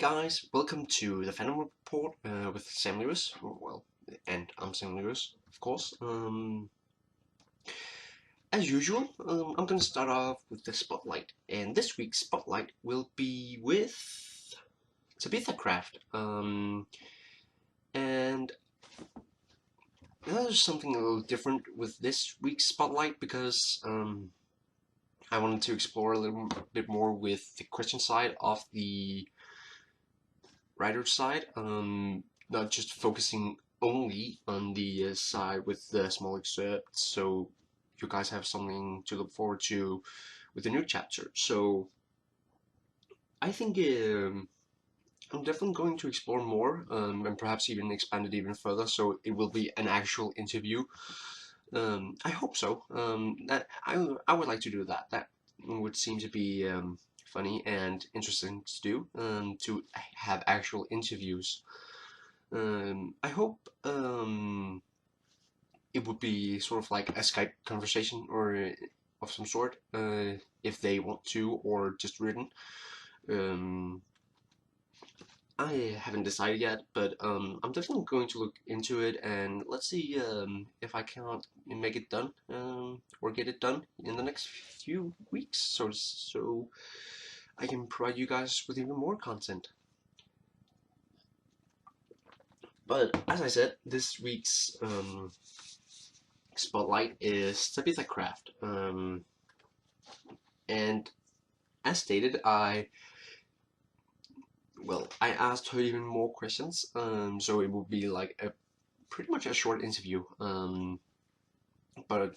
guys, welcome to the Fandom Report with Sam Lewis. Well, and I'm Sam Lewis, of course. As usual, I'm going to start off with the spotlight, and this week's spotlight will be with Tabitha Craft. And there's something a little different with this week's spotlight because I wanted to explore a little bit more with the question side of the writer side, not just focusing only on the side with the small excerpts, so you guys have something to look forward to with the new chapter. So I think I'm definitely going to explore more, and perhaps even expand it even further, so it will be an actual interview. I hope so. I would like to do that. That would seem to be funny and interesting to do, to have actual interviews. I hope it would be sort of like a Skype conversation or of some sort, if they want to, or just written. I haven't decided yet, but I'm definitely going to look into it, and let's see if I can't make it done, or get it done in the next few weeks, so I can provide you guys with even more content. But as I said, this week's spotlight is Tabitha Craft, and as stated, I asked her even more questions, so it will be like a pretty much a short interview, but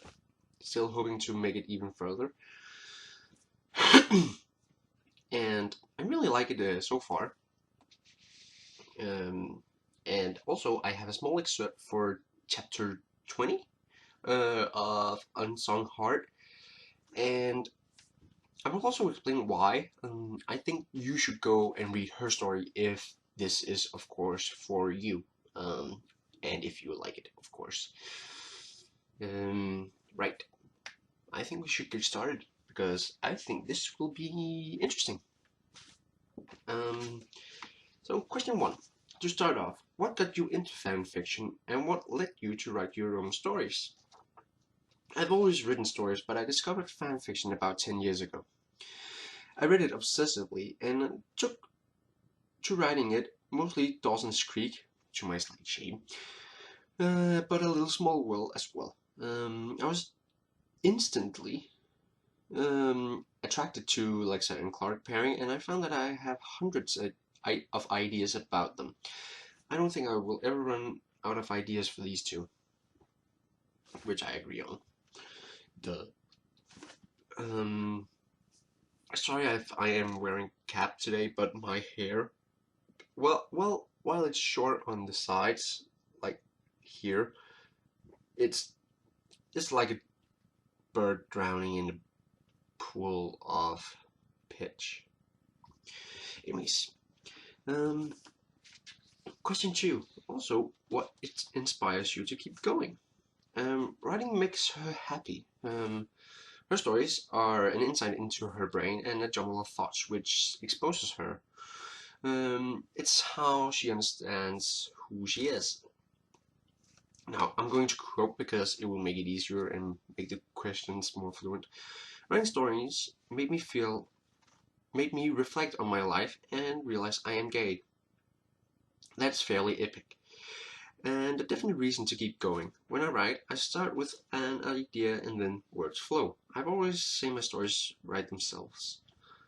still hoping to make it even further. And I really like it so far. And also I have a small excerpt for chapter 20 of Unsung Heart, and I will also explain why. I think you should go and read her story if this is, of course, for you, and if you like it, of course. Right. I think we should get started because I think this will be interesting. So question 1. To start off, what got you into fan fiction and what led you to write your own stories? I've always written stories, but I discovered fan fiction about 10 years ago. I read it obsessively and took to writing it, mostly Dawson's Creek, to my slight shame, but a little small world as well. I was instantly attracted to Lexa and Clark pairing, and I found that I have hundreds of ideas about them. I don't think I will ever run out of ideas for these two, which I agree on. Sorry if I am wearing cap today, but my hair, well, while it's short on the sides, like here, it's like a bird drowning in a pool of pitch. Anyways, question 2. Also, what inspires you to keep going? Writing makes her happy. Her stories are an insight into her brain and a jumble of thoughts which exposes her. It's how she understands who she is. Now, I'm going to quote because it will make it easier and make the questions more fluent. Writing stories made me reflect on my life and realize I am gay. That's fairly epic, and a definite reason to keep going. When I write, I start with an idea and then words flow. I've always seen my stories write themselves.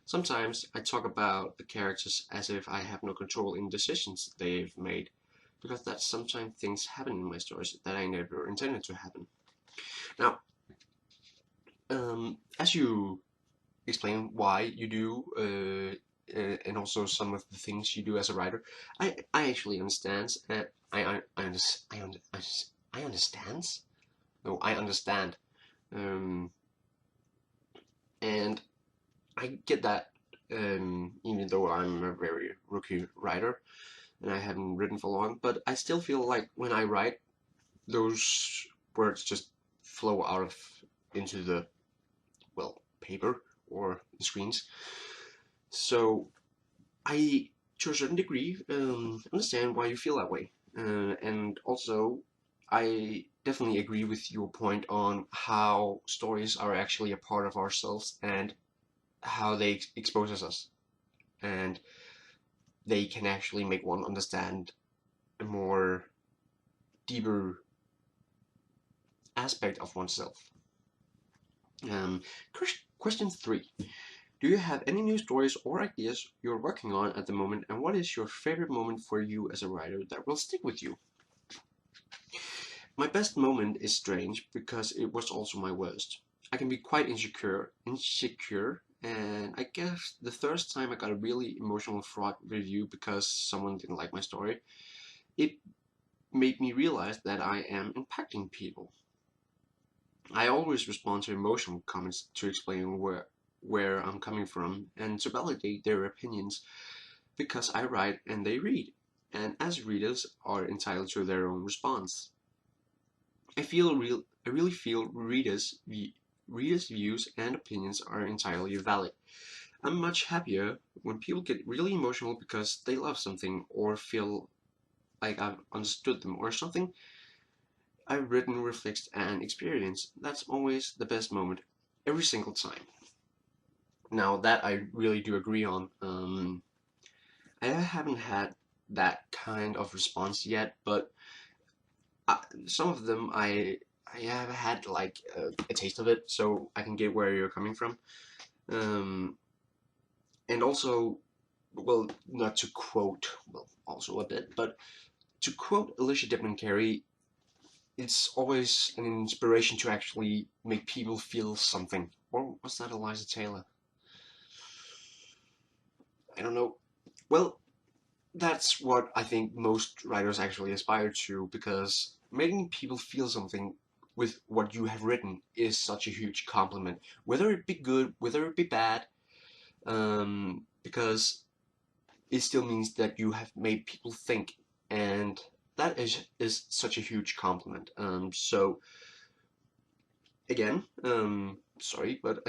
Sometimes I talk about the characters as if I have no control in decisions they've made, because that sometimes things happen in my stories that I never intended to happen. Now, as you explain why you do, and also some of the things you do as a writer, I actually understand. I understand. No, I understand. And I get that. Even though I'm a very rookie writer and I haven't written for long, but I still feel like when I write, those words just flow out into the, well, paper or the screens. So I to a certain degree, understand why you feel that way. And also, I definitely agree with your point on how stories are actually a part of ourselves and how they exposes us, and they can actually make one understand a more deeper aspect of oneself. Um, Question 3. Do you have any new stories or ideas you're working on at the moment, and what is your favorite moment for you as a writer that will stick with you? My best moment is strange because it was also my worst. I can be quite insecure, and I guess the first time I got a really emotional fraud review because someone didn't like my story, it made me realize that I am impacting people. I always respond to emotional comments to explain where I'm coming from and to validate their opinions because I write and they read, and as readers are entitled to their own response. I really feel readers' views and opinions are entirely valid. I'm much happier when people get really emotional because they love something or feel like I've understood them or something I've written reflects an experience. That's always the best moment, every single time. Now that I really do agree on. I haven't had that kind of response yet, but some of them I have had like a taste of it, so I can get where you're coming from. Um, and also, well, not to quote, well, also a bit, but to quote Alicia Debnam Carey, it's always an inspiration to actually make people feel something. Or was that Eliza Taylor? I don't know. Well, that's what I think most writers actually aspire to, because making people feel something with what you have written is such a huge compliment, whether it be good, whether it be bad, because it still means that you have made people think, and that is such a huge compliment. So again, sorry, but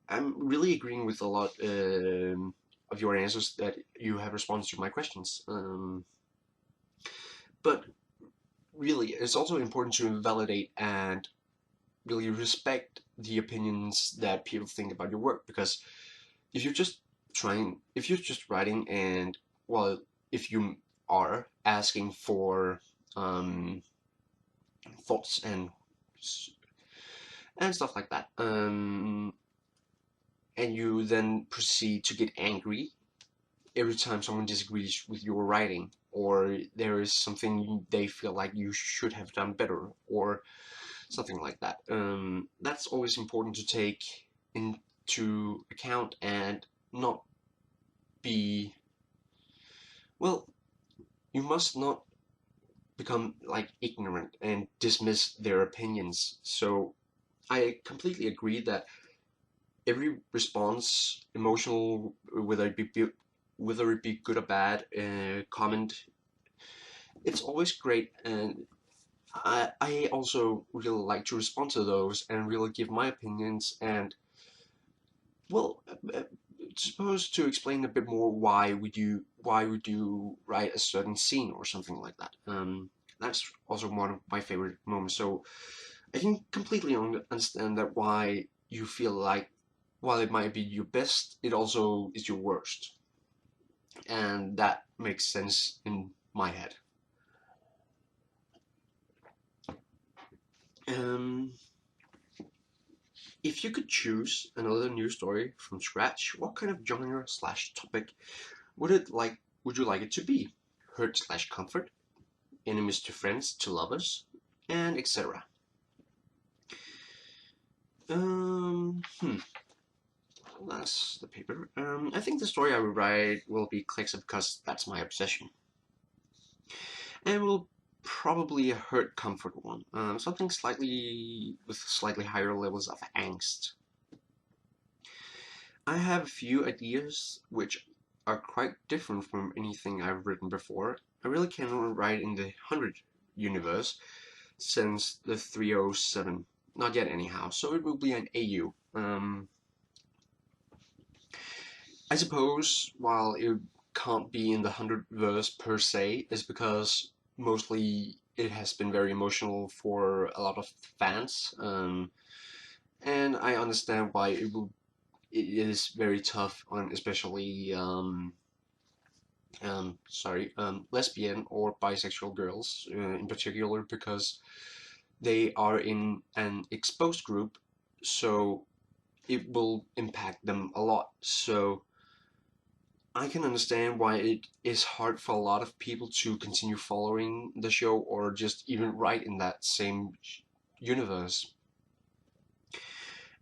I'm really agreeing with a lot of your answers that you have responded to my questions. But really, it's also important to validate and really respect the opinions that people think about your work, because if you're just if you're just writing and, well, if you are asking for thoughts and stuff like that, and you then proceed to get angry every time someone disagrees with your writing, or there is something they feel like you should have done better, or something like that. That's always important to take into account and not be, well, you must not become like ignorant and dismiss their opinions. So I completely agree that every response, emotional, whether it be good or bad, comment, it's always great, and I also really like to respond to those and really give my opinions and, well, supposed to explain a bit more why would you write a certain scene or something like that. That's also one of my favorite moments. So I can completely understand that why you feel like while it might be your best, it also is your worst, and that makes sense in my head. Um, if you could choose another new story from scratch, what kind of genre slash topic would you like it to be? Hurt slash comfort, enemies to friends to lovers, and etc. Um, hmm, that's the paper. I think the story I will write will be clicks because that's my obsession, and will probably a hurt comfort one. Something slightly with slightly higher levels of angst. I have a few ideas which are quite different from anything I've written before. I really can't write in the 100 universe since the 307. Not yet anyhow, so it will be an AU. I suppose while can't be in the 100th verse per se is because mostly it has been very emotional for a lot of fans, and I understand why it is very tough on especially lesbian or bisexual girls in particular, because they are in an exposed group, so it will impact them a lot. So I can understand why it is hard for a lot of people to continue following the show or just even write in that same universe.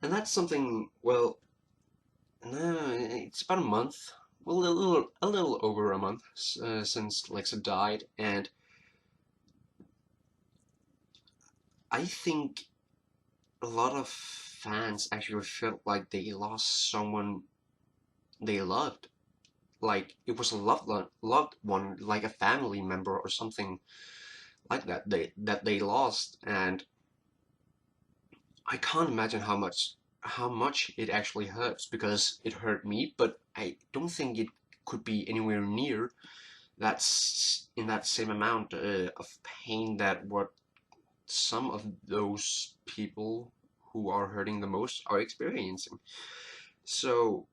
And that's something, well, it's about a month, well, a little over a month since Lexa died, and I think a lot of fans actually felt like they lost someone they loved. Like it was a loved one, like a family member or something like that they lost, and I can't imagine how much it actually hurts, because it hurt me, but I don't think it could be anywhere near that's in that same amount of pain that what some of those people who are hurting the most are experiencing. So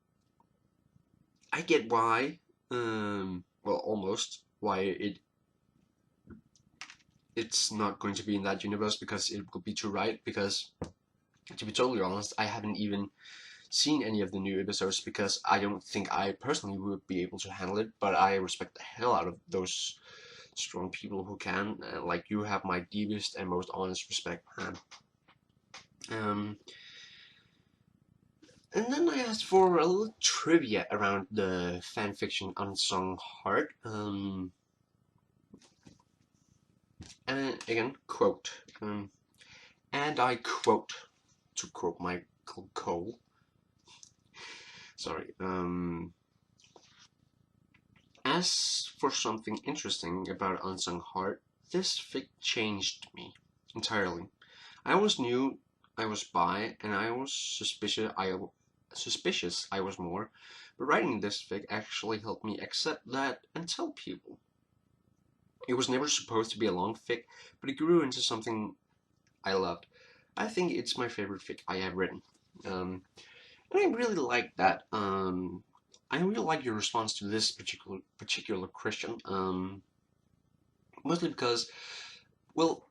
I get why, well, almost why it's not going to be in that universe, because it would be too right. Because to be totally honest, I haven't even seen any of the new episodes, because I don't think I personally would be able to handle it. But I respect the hell out of those strong people who can. Like, you have my deepest and most honest respect, man. And then I asked for a little trivia around the fanfiction Unsung Heart. And again, quote. And I quote, to quote Michael Cole. Sorry. As for something interesting about Unsung Heart, this fic changed me entirely. I always knew I was bi, and I was suspicious I was more, but writing this fic actually helped me accept that and tell people. It was never supposed to be a long fic, but it grew into something I loved. I think it's my favorite fic I have written. And I really like that. I really like your response to this particular question. Mostly because, well,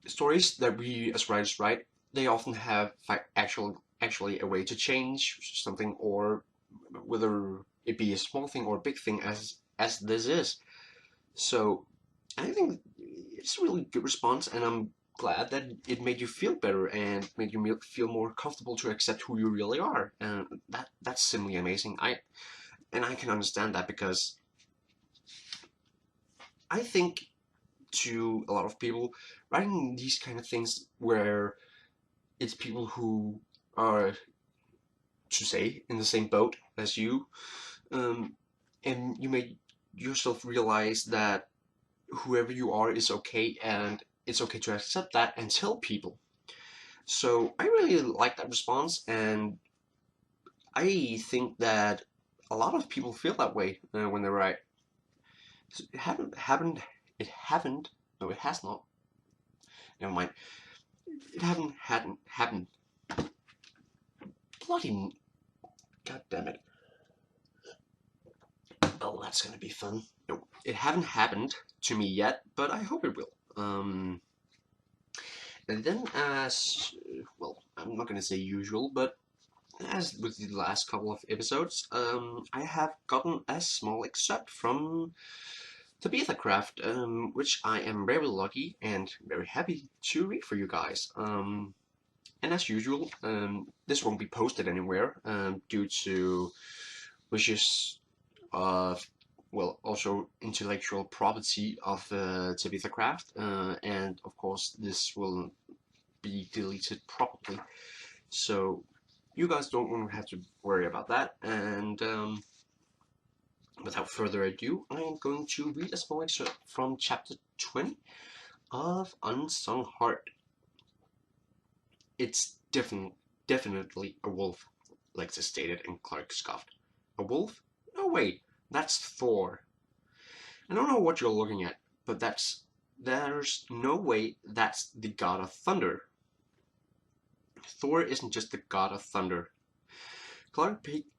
stories that we as writers write, they often have actually a way to change something, or whether it be a small thing or a big thing, as this is. So I think it's a really good response, and I'm glad that it made you feel better and made you feel more comfortable to accept who you really are, and that's simply amazing. I can understand that, because I think to a lot of people, writing these kind of things where it's people who are, to say, in the same boat as you, um, and you make yourself realize that whoever you are is okay, and it's okay to accept that and tell people. So I really like that response, and I think that a lot of people feel that way when they write. It haven't, no, it has not. Never mind. It hadn't happened. Bloody, god damn it. Oh, that's gonna be fun. No, it haven't happened to me yet, but I hope it will. And then, as well, I'm not gonna say usual, but as with the last couple of episodes, I have gotten a small excerpt from Tabitha Craft, which I am very lucky and very happy to read for you guys. And as usual, this won't be posted anywhere due to wishes of, well, also intellectual property of Tabitha Craft, and of course this will be deleted properly, so you guys don't have to worry about that. And without further ado, I am going to read a small excerpt from chapter 20 of Unsung Heart. It's definitely a wolf, Lexa stated, and Clark scoffed. A wolf? No way. That's Thor. I don't know what you're looking at, but there's no way that's the god of thunder. Thor isn't just the god of thunder. Clark picked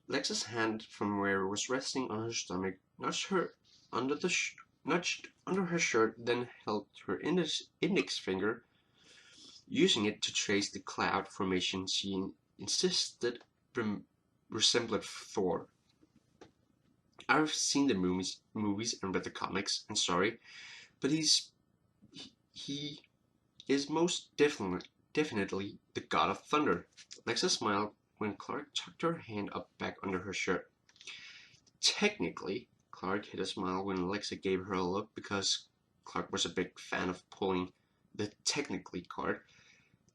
Lex's hand from where it was resting on her stomach, nudged her under nudged under her shirt, then held her index finger, using it to trace the cloud formation she insisted resembled Thor. I've seen the movies and read the comics, and sorry, but he is most definitely the god of thunder. Lexa smiled when Clark tucked her hand up back under her shirt. Technically, Clark hid a smile when Alexa gave her a look because Clark was a big fan of pulling the technically card.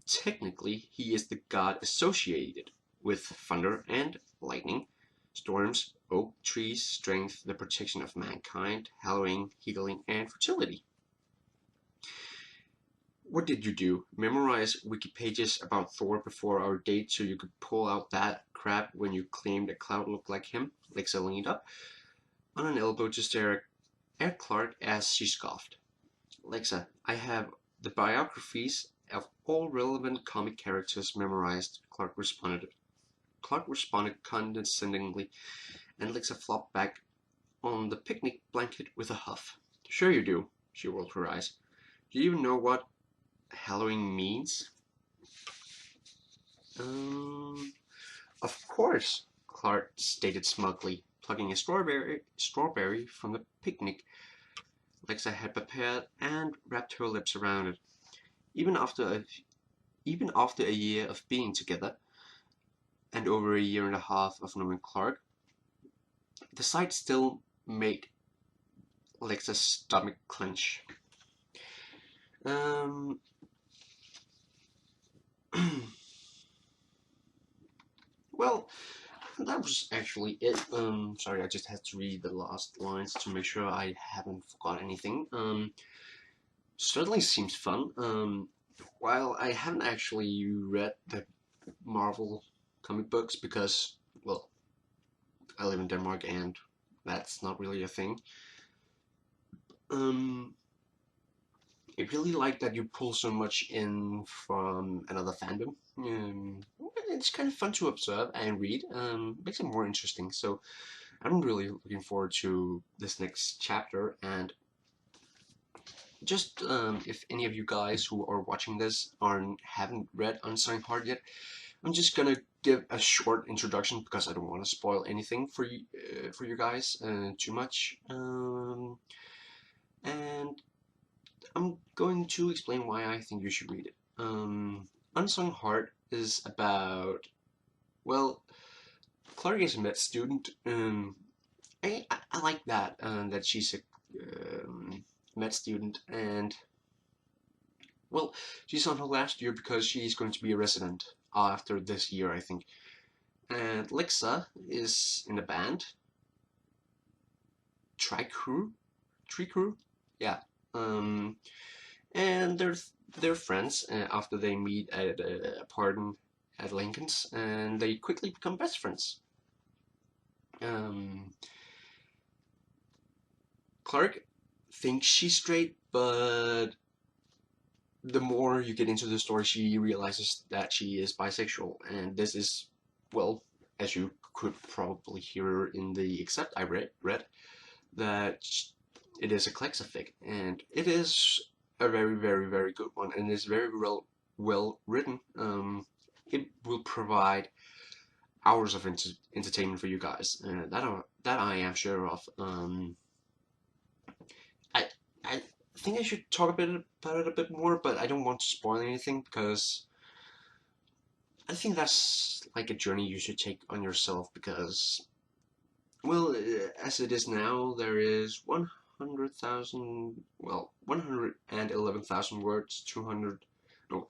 Technically, he is the god associated with thunder and lightning, storms, oak trees, strength, the protection of mankind, hallowing, healing, and fertility. What did you do? Memorize wiki pages about Thor before our date so you could pull out that crap when you claimed a cloud looked like him? Lexa leaned up on an elbow to stare at Clark as she scoffed. Lexa, I have the biographies of all relevant comic characters memorized, Clark responded. Clark responded condescendingly, and Lexa flopped back on the picnic blanket with a huff. Sure you do, she rolled her eyes. Do you even know what halloween means? Of course, Clark stated smugly, plucking a strawberry from the picnic Lexa had prepared and wrapped her lips around it. Even after a year of being together, and over a year and a half of knowing Clark, the sight still made Lexa's stomach clench. Well, that was actually it. Sorry, I just had to read the last lines to make sure I haven't forgot anything. Certainly seems fun. While I haven't actually read the Marvel comic books because, well, I live in Denmark and that's not really a thing. I really like that you pull so much in from another fandom. It's kind of fun to observe and read. Makes it more interesting. So I'm really looking forward to this next chapter. And just if any of you guys who are watching this haven't read Unsung Heart yet, I'm just gonna give a short introduction because I don't want to spoil anything for you guys too much. And I'm going to explain why I think you should read it. Unsung Heart is about, well, Clark is a med student. I like that, that she's a med student, and, well, she's on her last year because she's going to be a resident after this year, I think. And Lexa is in a band. Tree Crew? Yeah. And they're friends after they meet at a party at Lincoln's, and they quickly become best friends. Clark thinks she's straight, but the more you get into the story, she realizes that she is bisexual, and this is, well, as you could probably hear in the excerpt I read that it is a Klexific, and it is a very, very, very good one, and it's very well written. It will provide hours of entertainment for you guys, that I am sure of. I think I should talk about it a bit more, but I don't want to spoil anything because I think that's like a journey you should take on yourself because, well, as it is now, there is 100,000, well, 111,000 words, 200, no,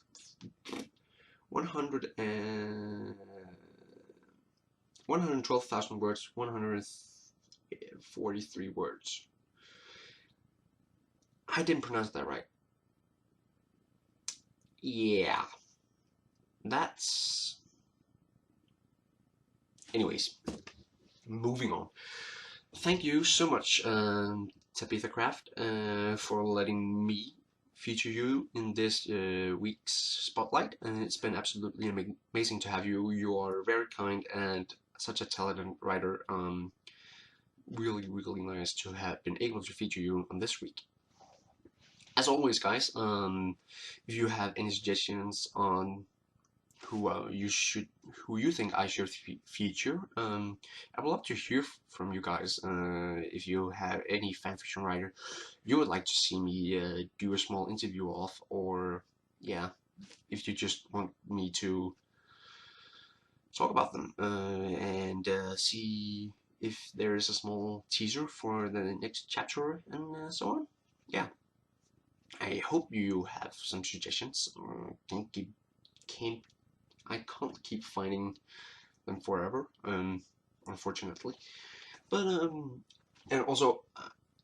112,000 words, 143 words. I didn't pronounce that right. Yeah. That's... Anyways, moving on. thank you so much, Tabitha Craft, for letting me feature you in this week's spotlight. It's been absolutely amazing to have you. You are very kind and such a talented writer. Really, really nice to have been able to feature you on this week. As always, guys, if you have any suggestions on who who you think I should feature, I would love to hear from you guys. If you have any fanfiction writer you would like to see me do a small interview of, or yeah, if you just want me to talk about them and see if there is a small teaser for the next chapter and so on. Yeah, I hope you have some suggestions. Can't I can't keep finding them forever, unfortunately. But and also,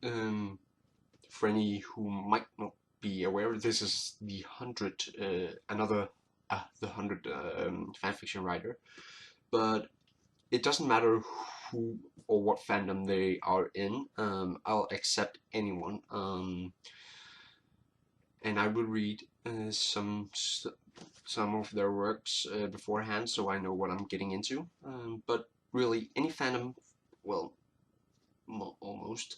for any who might not be aware, this is the the 100 fanfiction writer. But it doesn't matter who or what fandom they are in. I'll accept anyone, and I will read some of their works beforehand, so I know what I'm getting into. But really, any fandom, well, almost.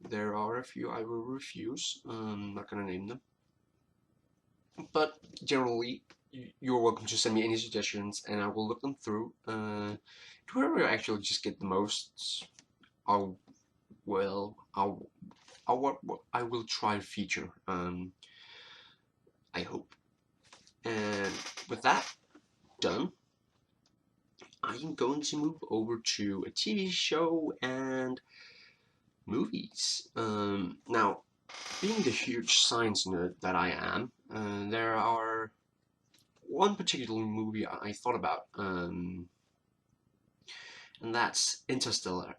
There are a few I will refuse. I'm not gonna name them, but generally, you're welcome to send me any suggestions, and I will look them through. Whoever I actually just get the most, I'll well, what I will try to feature. I hope. And with that done, I'm going to move over to a TV show and movies. Now, being the huge science nerd that I am, there are one particular movie I thought about, and that's Interstellar.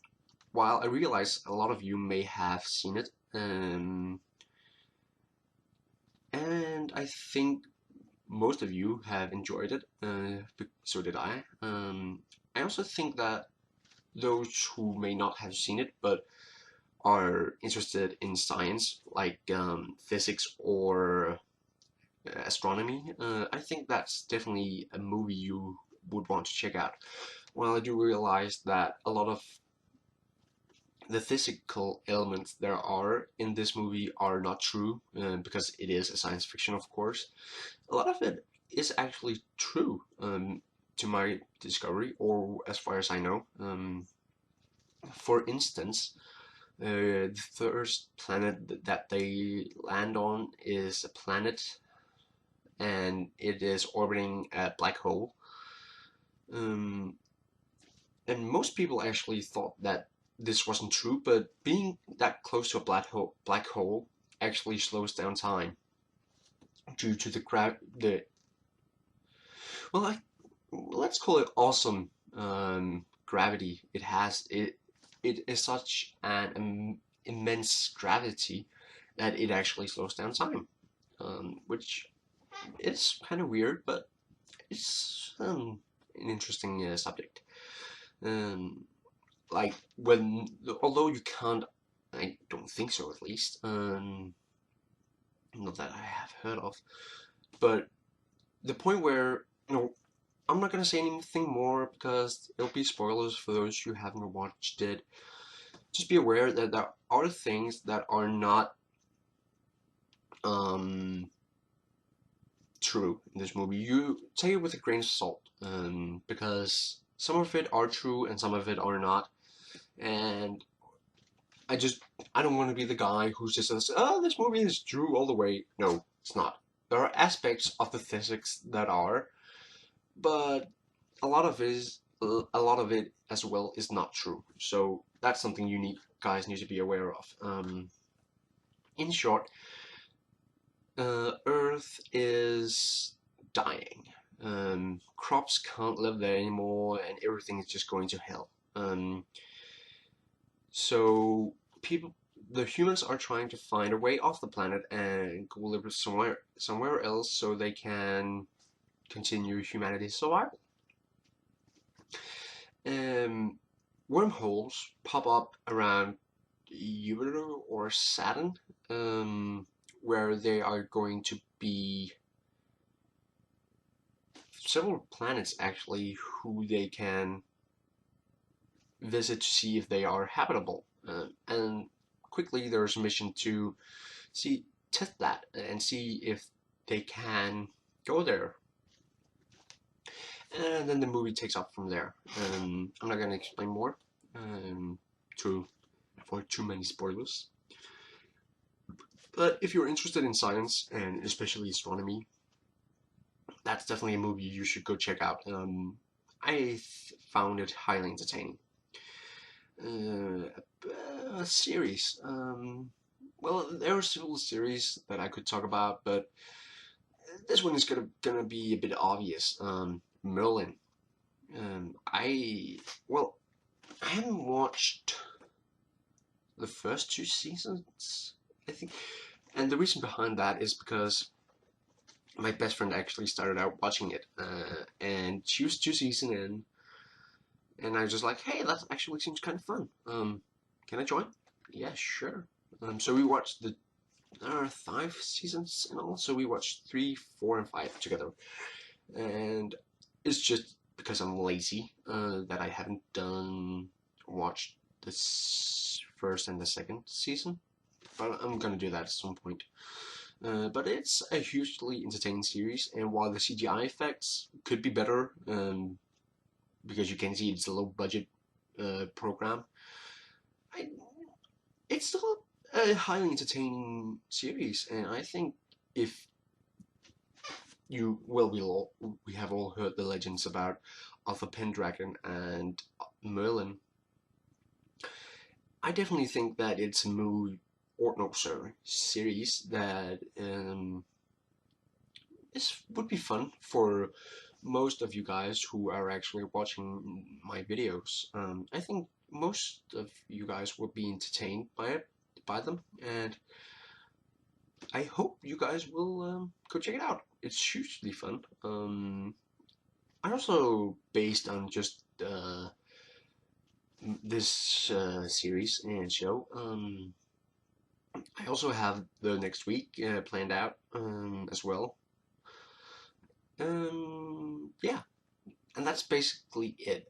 While I realize a lot of you may have seen it, and I think most of you have enjoyed it, so did I. I also think that those who may not have seen it but are interested in science, like physics or astronomy, I think that's definitely a movie you would want to check out. Well, I do realize that a lot of the physical elements there are in this movie are not true, because it is a science fiction, of course. A lot of it is actually true, to my discovery, or as far as I know. For instance, the first planet that they land on is a planet, and it is orbiting a black hole. Um, and most people actually thought that this wasn't true, but being that close to a black hole actually slows down time due to the well, let's call it awesome gravity. It is such an immense gravity that it actually slows down time, which is kind of weird, but it's an interesting subject. Um, like although you can't, I don't think so at least. Not that I have heard of, but the point where I'm not gonna say anything more because it'll be spoilers for those who haven't watched it. Just be aware that there are things that are not true in this movie. You take it with a grain of salt, because some of it are true and some of it are not. And I don't want to be the guy who just says, "Oh, this movie is true all the way." No, it's not. There are aspects of the physics that are, but a lot of it as well is not true. So that's something guys need to be aware of. In short, Earth is dying. Crops can't live there anymore, and everything is just going to hell. So the humans are trying to find a way off the planet and go live somewhere else so they can continue humanity's survival. wormholes pop up around Jupiter or Saturn, where they are going to be several planets actually who they can visit to see if they are habitable. And quickly there's a mission to test that and see if they can go there. And then the movie takes off from there. I'm not going to explain more to avoid too many spoilers. But if you're interested in science, and especially astronomy, that's definitely a movie you should go check out. I found it highly entertaining. A series. Well, there are several series that I could talk about, but this one is gonna be a bit obvious. Merlin. Well, I haven't watched the first 2 seasons, I think, and the reason behind that is because my best friend actually started out watching it, and she was 2 seasons in, and I was just like, hey, that actually seems kind of fun. Can I join? Yeah, sure. So we watched there are 5 seasons in all, so we watched 3, 4, and 5 together, and it's just because I'm lazy that I haven't watched this first and the second season, but I'm gonna do that at some point. But it's a hugely entertaining series, and while the CGI effects could be better, because you can see it's a low budget program, it's still a highly entertaining series, and I think if we have all heard the legends about Arthur Pendragon and Merlin. I definitely think that it's a series that this would be fun for most of you guys who are actually watching my videos. I think most of you guys will be entertained by them, and I hope you guys will go check it out. It's hugely fun. And also based on just this series and show. I also have the next week planned out as well. Yeah, and that's basically it.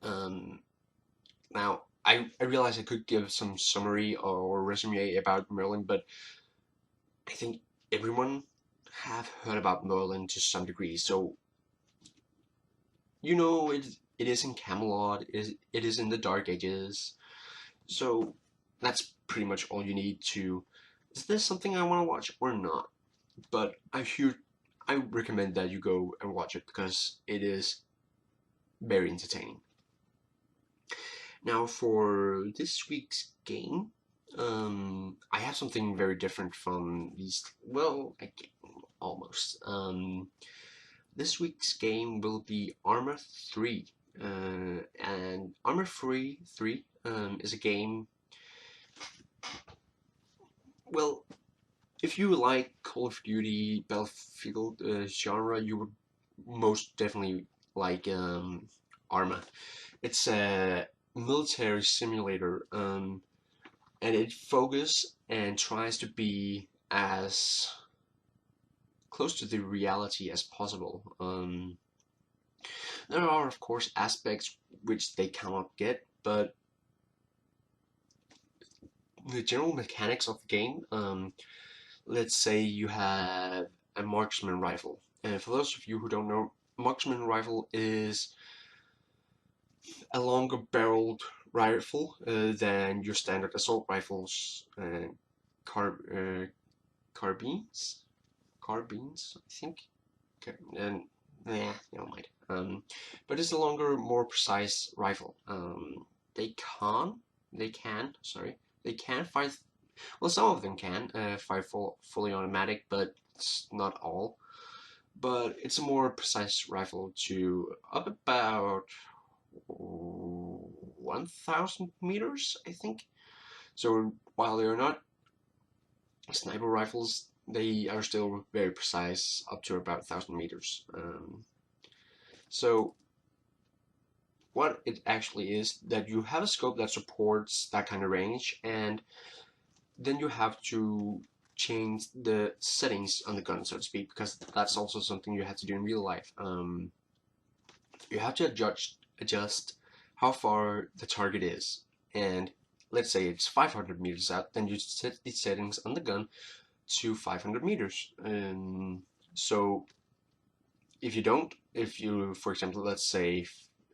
Now, I realize I could give some summary or resume about Merlin, but I think everyone have heard about Merlin to some degree, so you know it is in Camelot, it is in the Dark Ages, so that's pretty much all you need to. Is this something I want to watch or not? But I recommend that you go and watch it because it is very entertaining. Now for this week's game, I have something very different from these. Well, almost. This week's game will be Armor 3. And Armor 3 is a game. Well, if you like Call of Duty, Battlefield genre, you would most definitely like Arma. It's a military simulator, and it focuses and tries to be as close to the reality as possible. There are, of course, aspects which they cannot get, but the general mechanics of the game, let's say you have a marksman rifle. And for those of you who don't know, marksman rifle is a longer barreled rifle than your standard assault rifles and carbines, I think. Okay, and never mind. But it's a longer, more precise rifle. They can fire. Well, some of them can fire fully automatic, but it's not all. But it's a more precise rifle to up about 1,000 meters, I think. So while they're not sniper rifles, they are still very precise up to about 1,000 meters. So what it actually is that you have a scope that supports that kind of range, and then you have to change the settings on the gun, so to speak, because that's also something you have to do in real life. You have to adjust how far the target is, and let's say it's 500 meters out, then you set the settings on the gun to 500 meters. So if you, for example, let's say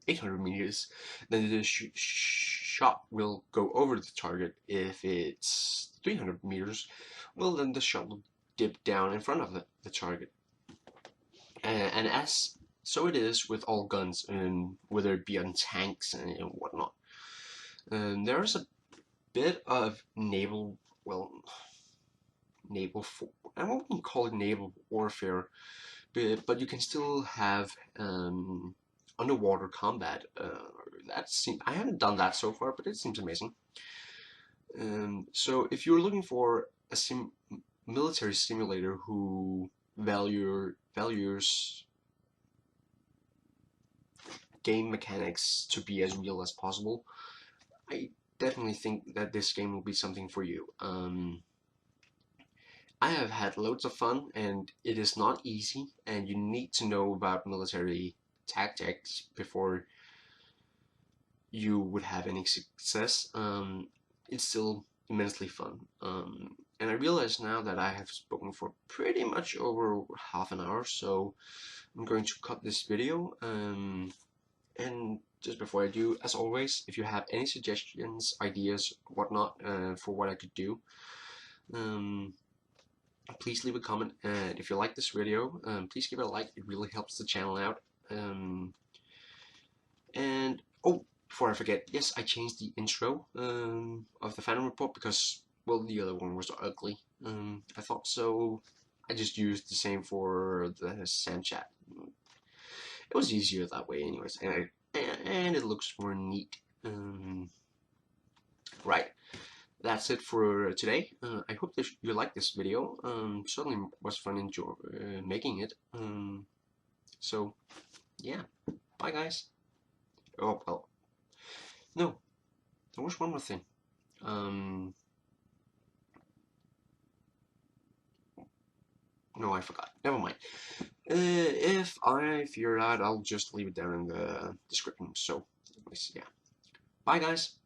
800 meters, then the shot will go over the target. If it's 300 meters, well, then the shot will dip down in front of the target. And as so it is with all guns, and whether it be on tanks and whatnot. There is a bit of I won't call it naval warfare, but you can still have underwater combat. I haven't done that so far, but it seems amazing. So if you're looking for a military simulator who values game mechanics to be as real as possible, I definitely think that this game will be something for you. I have had loads of fun, and it is not easy, and you need to know about military tactics before you would have any success. It's still immensely fun. And I realize now that I have spoken for pretty much over half an hour, so I'm going to cut this video. And just before I do, as always, if you have any suggestions, ideas, whatnot, for what I could do, please leave a comment. And if you like this video, please give it a like. It really helps the channel out. And oh, before I forget, yes, I changed the intro of the Fandom Report because, well, the other one was ugly. I thought so. I just used the same for the Sam chat. It was easier that way, anyways, and it looks more neat. Right. That's it for today. I hope that you liked this video. Certainly was fun making it. So, yeah. Bye, guys. Oh, well. No. There was one more thing. No, I forgot. Never mind. If I figure it out, I'll just leave it down in the description. So, anyways, yeah. Bye, guys.